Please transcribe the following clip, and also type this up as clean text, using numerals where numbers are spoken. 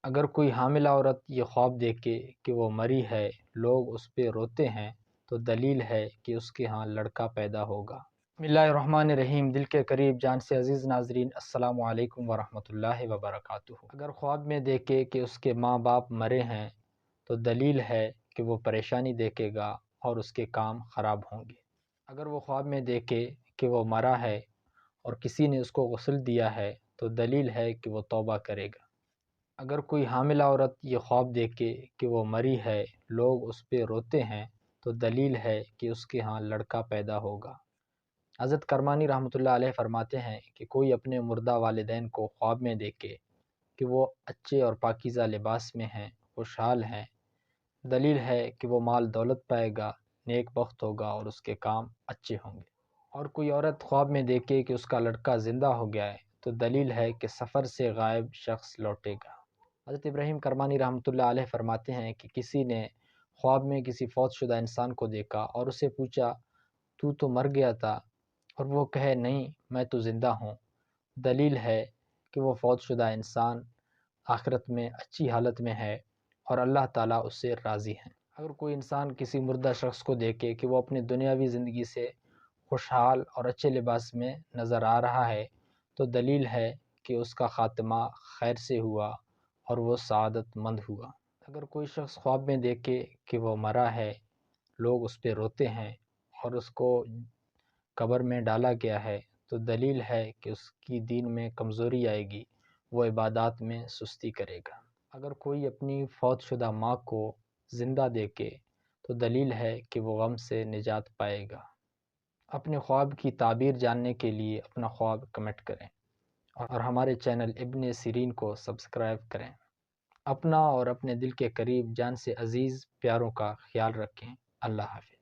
اگر کوئی حاملہ عورت یہ خواب دیکھے کہ وہ مری ہے، لوگ اس پہ روتے ہیں، تو دلیل ہے کہ اس کے ہاں لڑکا پیدا ہوگا۔ بسم اللہ الرحمن الرحیم۔ دل کے قریب جان سے عزیز ناظرین، السلام علیکم ورحمۃ اللہ وبرکاتہ۔ اگر خواب میں دیکھے کہ اس کے ماں باپ مرے ہیں تو دلیل ہے کہ وہ پریشانی دیکھے گا اور اس کے کام خراب ہوں گے۔ اگر وہ خواب میں دیکھے کہ وہ مرا ہے اور کسی نے اس کو غسل دیا ہے تو دلیل ہے کہ وہ توبہ کرے گا۔ اگر کوئی حاملہ عورت یہ خواب دیکھے کہ وہ مری ہے، لوگ اس پہ روتے ہیں، تو دلیل ہے کہ اس کے ہاں لڑکا پیدا ہوگا۔ حضرت کرمانی رحمۃ اللہ علیہ فرماتے ہیں کہ کوئی اپنے مردہ والدین کو خواب میں دیکھے کہ وہ اچھے اور پاکیزہ لباس میں ہیں، خوشحال ہیں، دلیل ہے کہ وہ مال دولت پائے گا، نیک بخت ہوگا اور اس کے کام اچھے ہوں گے۔ اور کوئی عورت خواب میں دیکھے کہ اس کا لڑکا زندہ ہو گیا ہے تو دلیل ہے کہ سفر سے غائب شخص لوٹے گا۔ حضرت ابراہیم کرمانی رحمۃ اللہ علیہ فرماتے ہیں کہ کسی نے خواب میں کسی فوت شدہ انسان کو دیکھا اور اسے پوچھا تو مر گیا تھا، اور وہ کہے نہیں میں تو زندہ ہوں، دلیل ہے کہ وہ فوت شدہ انسان آخرت میں اچھی حالت میں ہے اور اللہ تعالیٰ اس سے راضی ہیں۔ اگر کوئی انسان کسی مردہ شخص کو دیکھے کہ وہ اپنی دنیاوی زندگی سے خوشحال اور اچھے لباس میں نظر آ رہا ہے تو دلیل ہے کہ اس کا خاتمہ خیر سے ہوا اور وہ سعادت مند ہوا۔ اگر کوئی شخص خواب میں دیکھے کہ وہ مرا ہے، لوگ اس پہ روتے ہیں اور اس کو قبر میں ڈالا گیا ہے تو دلیل ہے کہ اس کی دین میں کمزوری آئے گی، وہ عبادات میں سستی کرے گا۔ اگر کوئی اپنی فوت شدہ ماں کو زندہ دیکھے تو دلیل ہے کہ وہ غم سے نجات پائے گا۔ اپنے خواب کی تعبیر جاننے کے لیے اپنا خواب کمنٹ کریں اور ہمارے چینل ابن سیرین کو سبسکرائب کریں۔ اپنا اور اپنے دل کے قریب جان سے عزیز پیاروں کا خیال رکھیں۔ اللہ حافظ۔